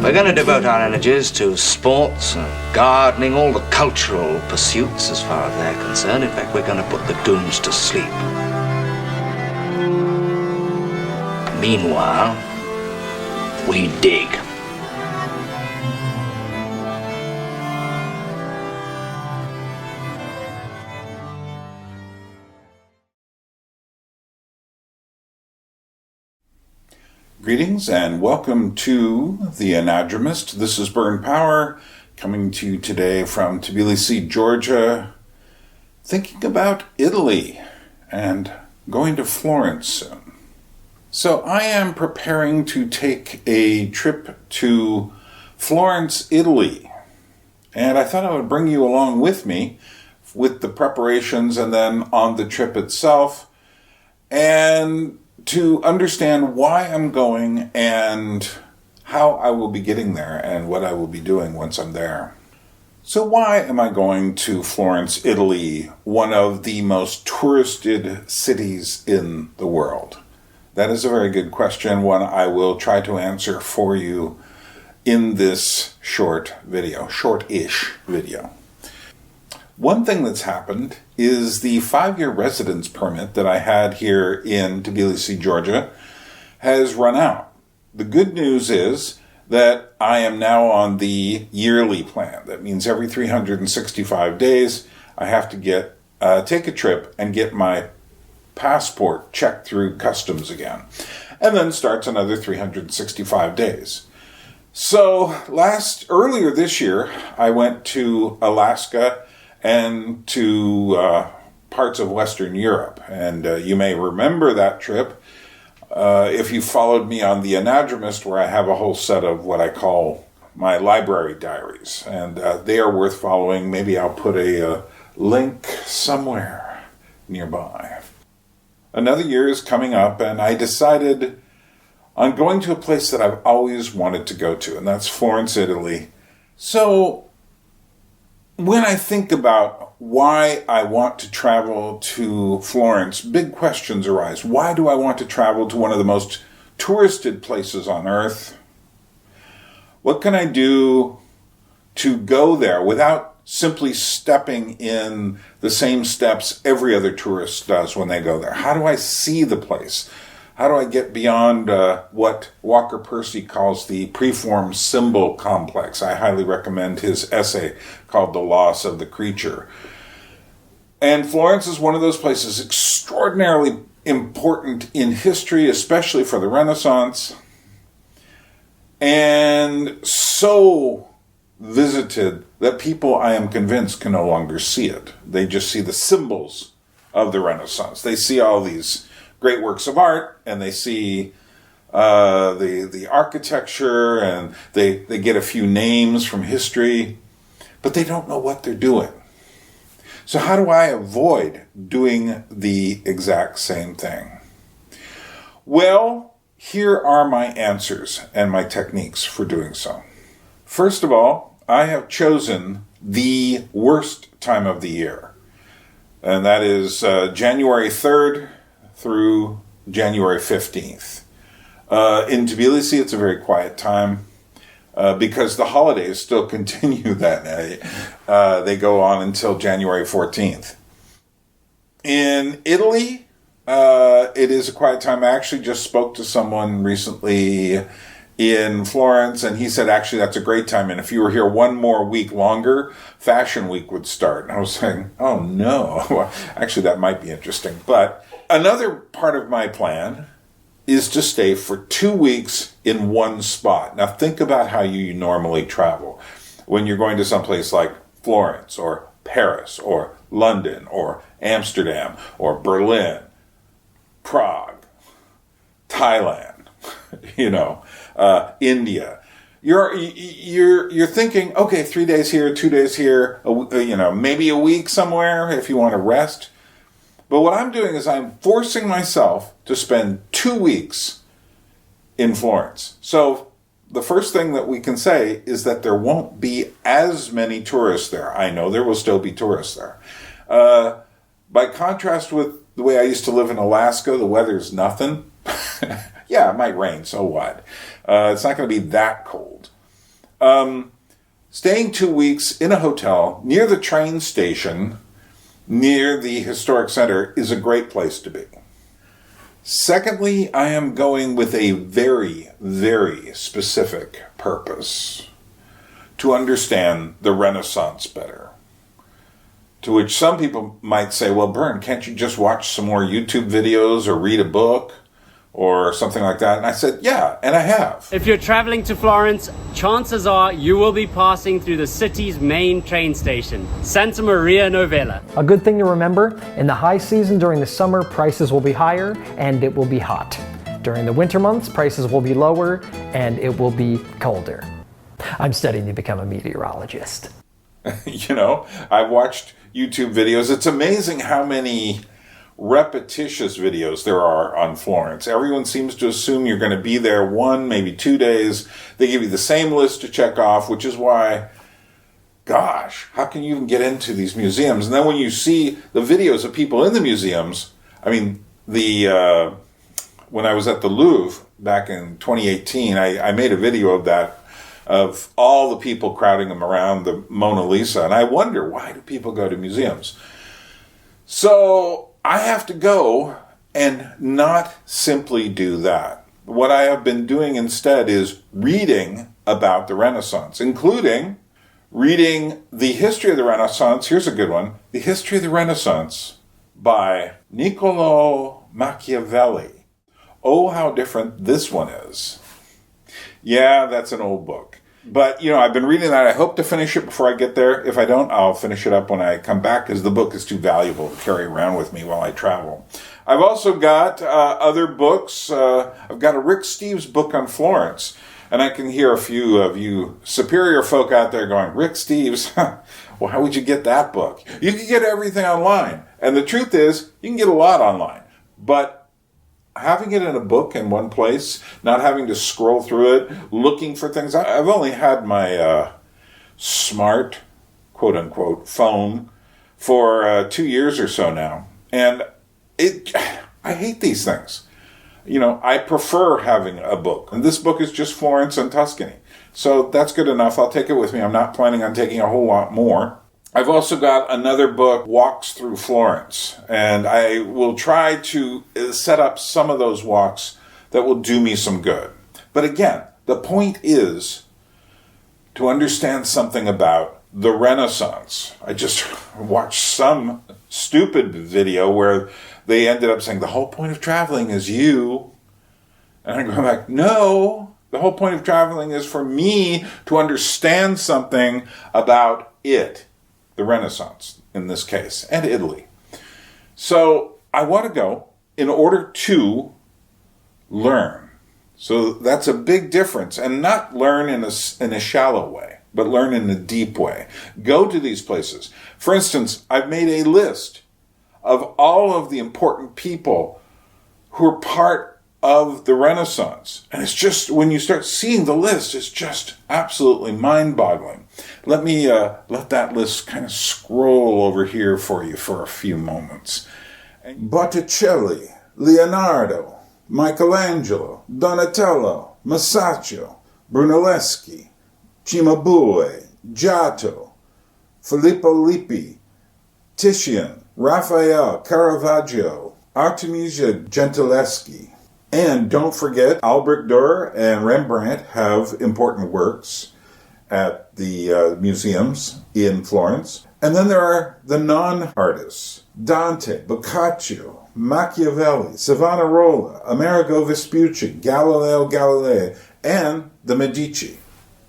We're going to devote our energies to sports and gardening, all the cultural pursuits as far as they're concerned. In fact, we're going to put the goons to sleep. Meanwhile, we dig. Greetings and welcome to the Anadromous. This is Byrne Power, coming to you today from Tbilisi, Georgia, thinking about Italy and going to Florence soon. So I am preparing to take a trip to Florence, Italy, and I thought I would bring you along with me with the preparations and then on the trip itself, and to understand why I'm going and how I will be getting there and what I will be doing once I'm there. So why am I going to Florence, Italy, one of the most touristed cities in the world? That is a very good question, one I will try to answer for you in this short-ish video. One thing that's happened is the 5-year residence permit that I had here in Tbilisi, Georgia, has run out. The good news is that I am now on the yearly plan. That means every 365 days I have to take a trip and get my passport checked through customs again. And then starts another 365 days. So earlier this year, I went to Alaska and to parts of Western Europe. And you may remember that trip if you followed me on the Anadromous, where I have a whole set of what I call my library diaries. And they are worth following. Maybe I'll put a link somewhere nearby. Another year is coming up, and I decided on going to a place that I've always wanted to go to, and that's Florence, Italy. So when I think about why I want to travel to Florence, big questions arise. Why do I want to travel to one of the most touristed places on earth? What can I do to go there without simply stepping in the same steps every other tourist does when they go there? How do I see the place? How do I get beyond what Walker Percy calls the preform symbol complex? I highly recommend his essay called The Loss of the Creature. And Florence is one of those places extraordinarily important in history, especially for the Renaissance, and so visited that people, I am convinced, can no longer see it. They just see the symbols of the Renaissance. They see all these great works of art, and they see the architecture, and they get a few names from history, but they don't know what they're doing. So how do I avoid doing the exact same thing? Well, here are my answers and my techniques for doing so. First of all, I have chosen the worst time of the year, and that is January 3rd through January 15th. In Tbilisi, it's a very quiet time because the holidays still continue that night. They go on until January 14th. In Italy, it is a quiet time. I actually just spoke to someone recently in Florence, and he said, actually, that's a great time. And if you were here one more week longer, Fashion Week would start. And I was saying, oh no. Well, actually, that might be interesting. But another part of my plan is to stay for 2 weeks in one spot. Now, think about how you normally travel when you're going to someplace like Florence or Paris or London or Amsterdam or Berlin, Prague, Thailand, India. You're thinking, okay, 3 days here, 2 days here, maybe a week somewhere if you want to rest. But what I'm doing is I'm forcing myself to spend 2 weeks in Florence. So the first thing that we can say is that there won't be as many tourists there. I know there will still be tourists there. By contrast with the way I used to live in Alaska, the weather's nothing. Yeah, it might rain, so what? It's not going to be that cold. Staying 2 weeks in a hotel near the train station, near the historic center, is a great place to be. Secondly, I am going with a very, very specific purpose: to understand the Renaissance better. To which some people might say, well, Byrne, can't you just watch some more YouTube videos or read a book or something like that? And I said, yeah, and I have. If you're traveling to Florence, chances are you will be passing through the city's main train station, Santa Maria Novella. A good thing to remember, in the high season during the summer, prices will be higher and it will be hot. During the winter months, prices will be lower and it will be colder. I'm studying to become a meteorologist. You know, I've watched YouTube videos. It's amazing how many repetitious videos there are on Florence. Everyone seems to assume you're going to be there 1, maybe 2 days. They give you the same list to check off, which is why, gosh, how can you even get into these museums? And then when you see the videos of people in the museums, I mean, when I was at the Louvre back in 2018, I made a video of that, of all the people crowding them around the Mona Lisa. And I wonder, why do people go to museums? So I have to go and not simply do that. What I have been doing instead is reading about the Renaissance, including reading The History of the Renaissance. Here's a good one. The History of the Renaissance by Niccolo Machiavelli. Oh, how different this one is. Yeah, that's an old book. But, you know, I've been reading that. I hope to finish it before I get there. If I don't, I'll finish it up when I come back, because the book is too valuable to carry around with me while I travel. I've also got other books. I've got a Rick Steves book on Florence. And I can hear a few of you superior folk out there going, Rick Steves? Well, how would you get that book? You can get everything online. And the truth is, you can get a lot online. But having it in a book in one place, not having to scroll through it, looking for things. I've only had my smart, quote-unquote, phone for 2 years or so now. And I hate these things. You know, I prefer having a book. And this book is just Florence and Tuscany. So that's good enough. I'll take it with me. I'm not planning on taking a whole lot more. I've also got another book, Walks Through Florence, and I will try to set up some of those walks that will do me some good. But again, the point is to understand something about the Renaissance. I just watched some stupid video where they ended up saying the whole point of traveling is you. And I'm going back, no, the whole point of traveling is for me to understand something about it. The Renaissance, in this case, and Italy. So I want to go in order to learn. So that's a big difference, and not learn in a shallow way, but learn in a deep way. Go to these places. For instance, I've made a list of all of the important people who are part of the Renaissance. And it's just, when you start seeing the list, it's just absolutely mind-boggling. Let me let that list kind of scroll over here for you for a few moments. Botticelli, Leonardo, Michelangelo, Donatello, Masaccio, Brunelleschi, Cimabue, Giotto, Filippo Lippi, Titian, Raphael, Caravaggio, Artemisia Gentileschi. And don't forget, Albrecht Dürer and Rembrandt have important works at the museums in Florence. And then there are the non-artists: Dante, Boccaccio, Machiavelli, Savonarola, Amerigo Vespucci, Galileo Galilei, and the Medici.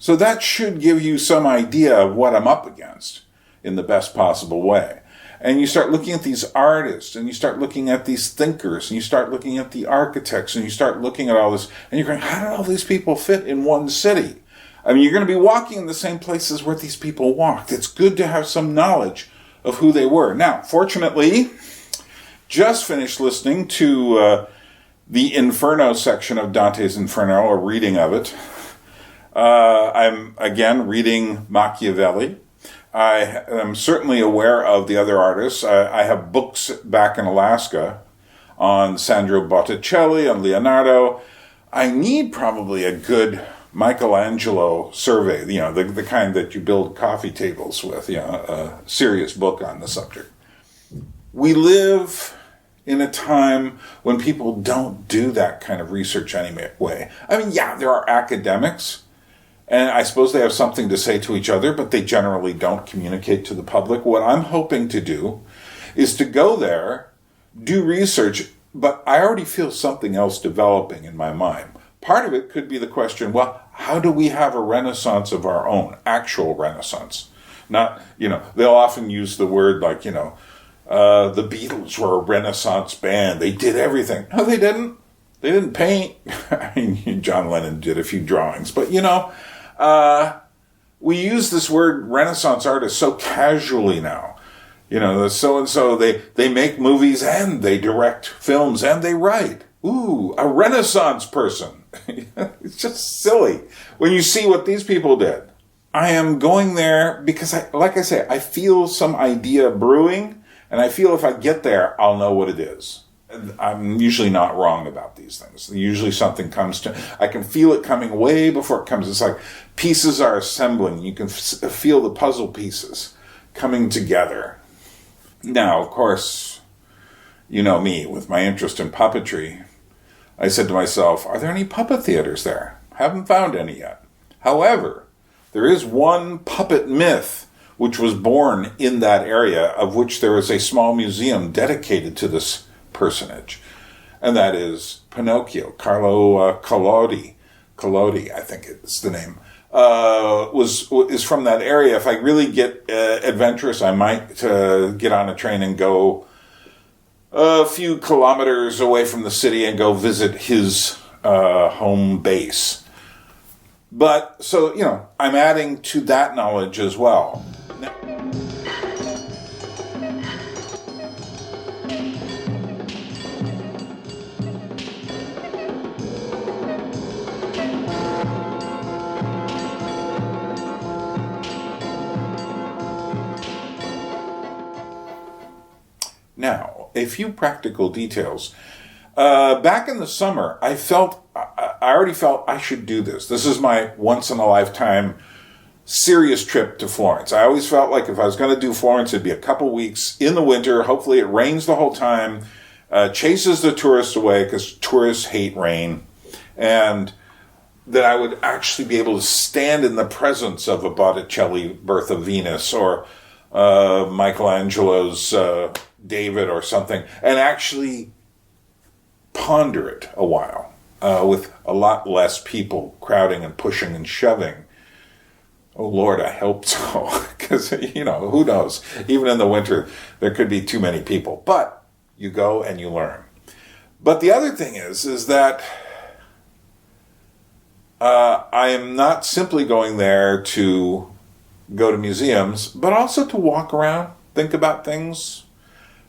So that should give you some idea of what I'm up against in the best possible way. And you start looking at these artists, and you start looking at these thinkers, and you start looking at the architects, and you start looking at all this, and you're going, how did all these people fit in one city? I mean, you're going to be walking in the same places where these people walked. It's good to have some knowledge of who they were. Now, fortunately, just finished listening to the Inferno section of Dante's Inferno, a reading of it. I'm, again, reading Machiavelli. I am certainly aware of the other artists. I have books back in Alaska on Sandro Botticelli, on Leonardo. I need probably a good Michelangelo survey, the kind that you build coffee tables with, a serious book on the subject. We live in a time when people don't do that kind of research anyway. I mean, yeah, there are academics, and I suppose they have something to say to each other, but they generally don't communicate to the public. What I'm hoping to do is to go there, do research, but I already feel something else developing in my mind. Part of it could be the question, well, how do we have a renaissance of our own, actual renaissance? Not, they'll often use the word like, the Beatles were a Renaissance band. They did everything. No, they didn't. They didn't paint. I mean, John Lennon did a few drawings. But, we use this word Renaissance artist so casually now. So-and-so, they make movies and they direct films and they write. Ooh, a Renaissance person. It's just silly when you see what these people did. I am going there because, I feel some idea brewing, and I feel if I get there, I'll know what it is. I'm usually not wrong about these things. Usually something comes to, I can feel it coming way before it comes. It's like pieces are assembling. You can feel the puzzle pieces coming together. Now, of course, you know me, with my interest in puppetry, I said to myself, are there any puppet theaters there? Haven't found any yet. However, there is one puppet myth which was born in that area, of which there is a small museum dedicated to this personage. And that is Pinocchio. Carlo Collodi, I think it's the name, is from that area. If I really get adventurous, I might get on a train and go a few kilometers away from the city and go visit his home base. But, so, I'm adding to that knowledge as well. Now, a few practical details. Back in the summer, I already felt I should do this. This is my once-in-a-lifetime serious trip to Florence. I always felt like if I was going to do Florence, it'd be a couple weeks in the winter. Hopefully it rains the whole time, chases the tourists away because tourists hate rain, and that I would actually be able to stand in the presence of a Botticelli Birth of Venus or Michelangelo's David or something, and actually ponder it a while with a lot less people crowding and pushing and shoving. Oh, Lord, I hope so, because, who knows? Even in the winter, there could be too many people. But you go and you learn. But the other thing is that I am not simply going there to go to museums, but also to walk around, think about things,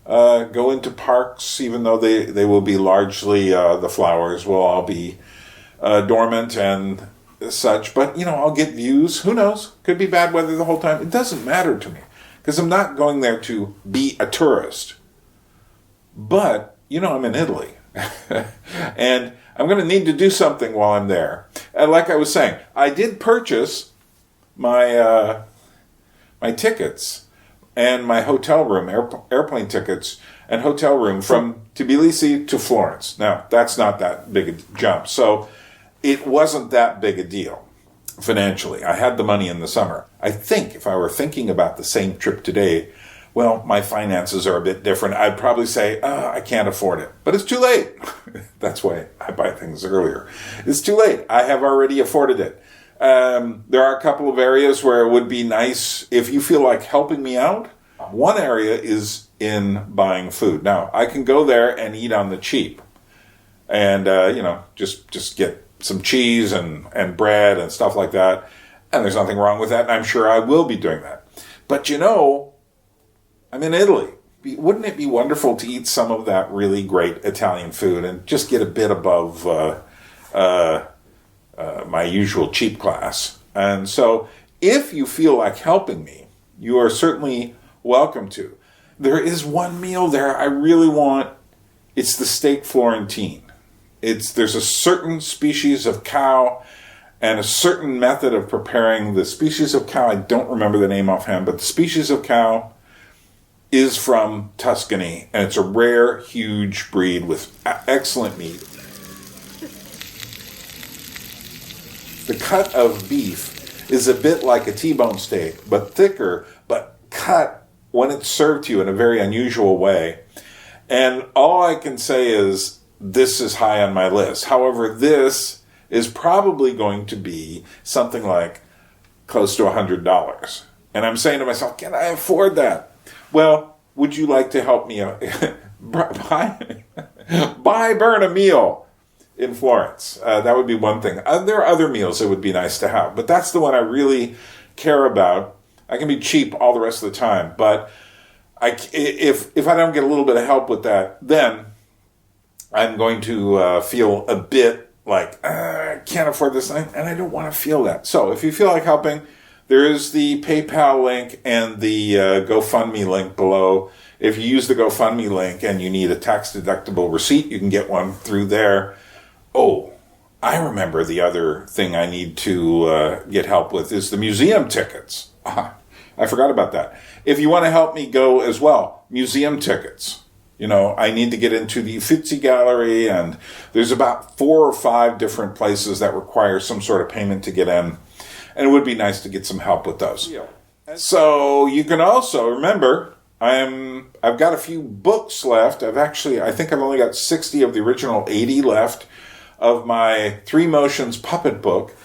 go into parks, even though they will be largely, the flowers will all be dormant and such. But, I'll get views. Who knows? Could be bad weather the whole time. It doesn't matter to me, because I'm not going there to be a tourist. But, I'm in Italy. And I'm going to need to do something while I'm there. And like I was saying, I did purchase my my tickets and my hotel room, airplane tickets and hotel room from Tbilisi to Florence. Now, that's not that big a jump. So it wasn't that big a deal financially. I had the money in the summer. I think if I were thinking about the same trip today, well, my finances are a bit different. I'd probably say, I can't afford it. But it's too late. That's why I buy things earlier. It's too late. I have already afforded it. There are a couple of areas where it would be nice if you feel like helping me out. One area is in buying food. Now, I can go there and eat on the cheap. And, just get some cheese and bread and stuff like that. And there's nothing wrong with that. And I'm sure I will be doing that. But, I'm in Italy. Wouldn't it be wonderful to eat some of that really great Italian food and just get a bit above my usual cheap class? And so if you feel like helping me, you are certainly welcome to. There is one meal there I really want. It's the steak Florentine. There's a certain species of cow, and a certain method of preparing the species of cow. I don't remember the name offhand, but the species of cow is from Tuscany, and it's a rare, huge breed with excellent meat. The cut of beef is a bit like a T-bone steak, but thicker, but cut when it's served to you in a very unusual way. And all I can say is this is high on my list. However, this is probably going to be something like close to $100. And I'm saying to myself, can I afford that? Well, would you like to help me buy Byrne a meal in Florence? That would be one thing. There are other meals that would be nice to have, but that's the one I really care about. I can be cheap all the rest of the time, but if I don't get a little bit of help with that, then I'm going to feel a bit like, I can't afford this, and I don't want to feel that. So if you feel like helping, there is the PayPal link and the GoFundMe link below. If you use the GoFundMe link and you need a tax-deductible receipt, you can get one through there. Oh, I remember the other thing I need to get help with is the museum tickets. I forgot about that. If you want to help me go as well, museum tickets. You know, I need to get into the Uffizi Gallery, and there's about 4 or 5 different places that require some sort of payment to get in. And it would be nice to get some help with those. So you can also remember, I've got a few books left. I think I've only got 60 of the original 80 left of my 3 Motions puppet book.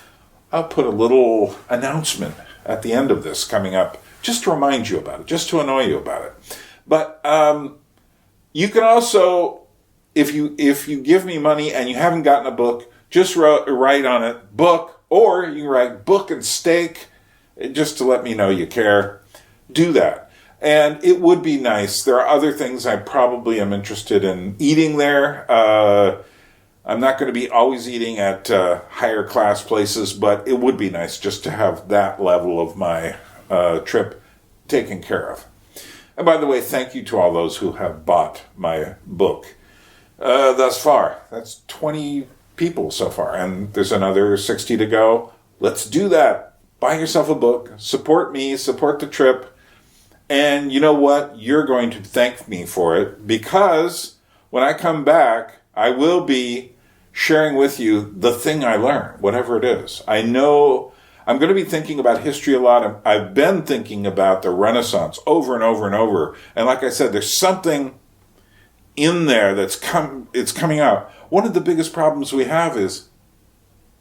I'll put a little announcement at the end of this coming up, just to remind you about it, just to annoy you about it. But you can also, if you give me money and you haven't gotten a book, just write on it book, or you can write book and steak, just to let me know you care. Do that. And it would be nice. There are other things I probably am interested in eating there. I'm not going to be always eating at higher class places, but it would be nice just to have that level of my trip taken care of. And by the way, thank you to all those who have bought my book thus far. That's 20 people so far, and there's another 60 to go. Let's do that. Buy yourself a book. Support me. Support the trip. And you know what? You're going to thank me for it, because when I come back, I will be sharing with you the thing I learned, whatever it is. I know I'm going to be thinking about history a lot. I've been thinking about the Renaissance over and over and over. And like I said, there's something in there it's coming out. One of the biggest problems we have is,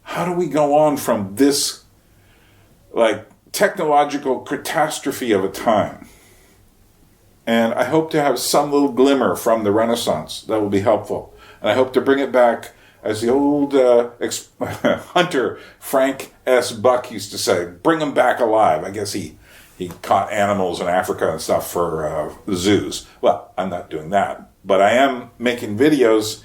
how do we go on from this like technological catastrophe of a time? And I hope to have some little glimmer from the Renaissance that will be helpful. And I hope to bring it back, as the old hunter Frank S. Buck used to say, bring them back alive. I guess he caught animals in Africa and stuff for zoos. Well, I'm not doing that, but I am making videos,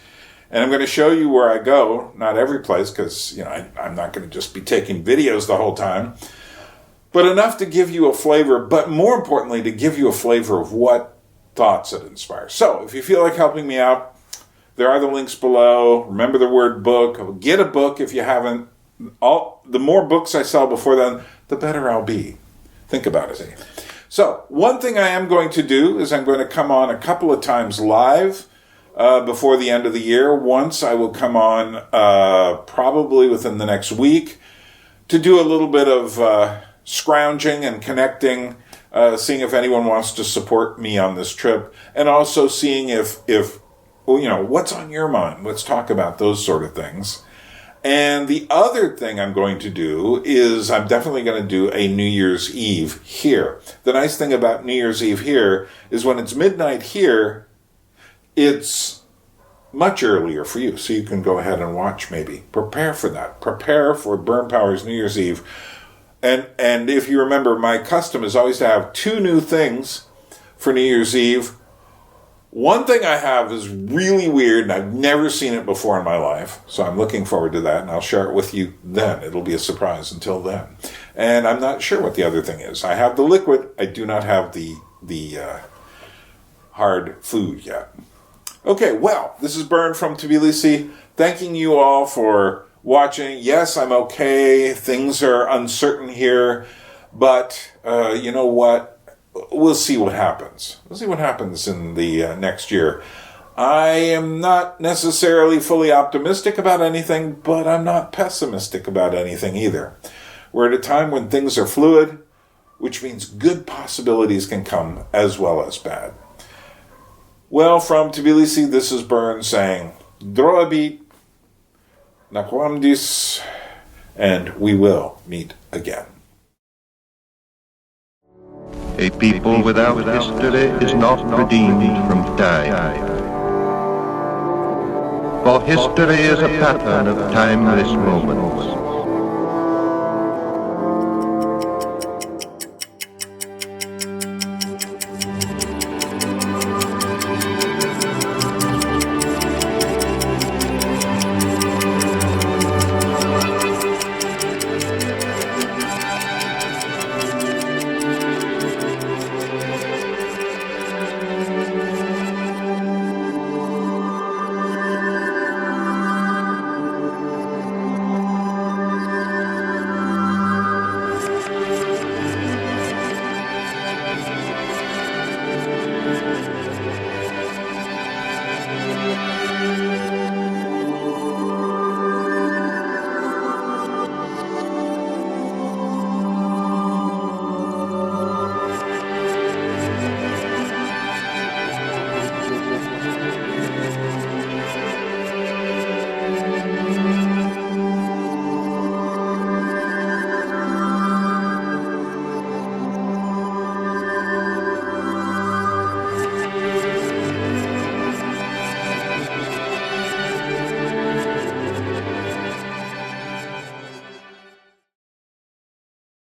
and I'm going to show you where I go. Not every place, because I'm not going to just be taking videos the whole time, but enough to give you a flavor, but more importantly, to give you a flavor of what thoughts it inspires. So if you feel like helping me out, there are the links below. Remember the word book. Get a book if you haven't. The more books I sell before then, the better I'll be. Think about it. So one thing I am going to do is I'm going to come on a couple of times live before the end of the year. Once I will come on probably within the next week to do a little bit of scrounging and connecting, seeing if anyone wants to support me on this trip, and also seeing if what's on your mind. Let's talk about those sort of things. And the other thing I'm going to do is I'm definitely going to do a New Year's Eve here. The nice thing about New Year's Eve here is when it's midnight here, it's much earlier for you. So you can go ahead and watch maybe. Prepare for that. Prepare for Byrne Power's New Year's Eve. And if you remember, my custom is always to have 2 new things for New Year's Eve. One thing I have is really weird, and I've never seen it before in my life, so I'm looking forward to that, and I'll share it with you then. It'll be a surprise until then. And I'm not sure what the other thing is. I have the liquid. I do not have the hard food yet. Okay, well, this is Byrne from Tbilisi, thanking you all for watching. Yes, I'm okay. Things are uncertain here, but you know what? We'll see what happens. We'll see what happens in the next year. I am not necessarily fully optimistic about anything, but I'm not pessimistic about anything either. We're at a time when things are fluid, which means good possibilities can come as well as bad. Well, from Tbilisi, this is Byrne saying, Droabit, Nakwamdis, and we will meet again. A people without history is not redeemed from time. For history is a pattern of timeless moments.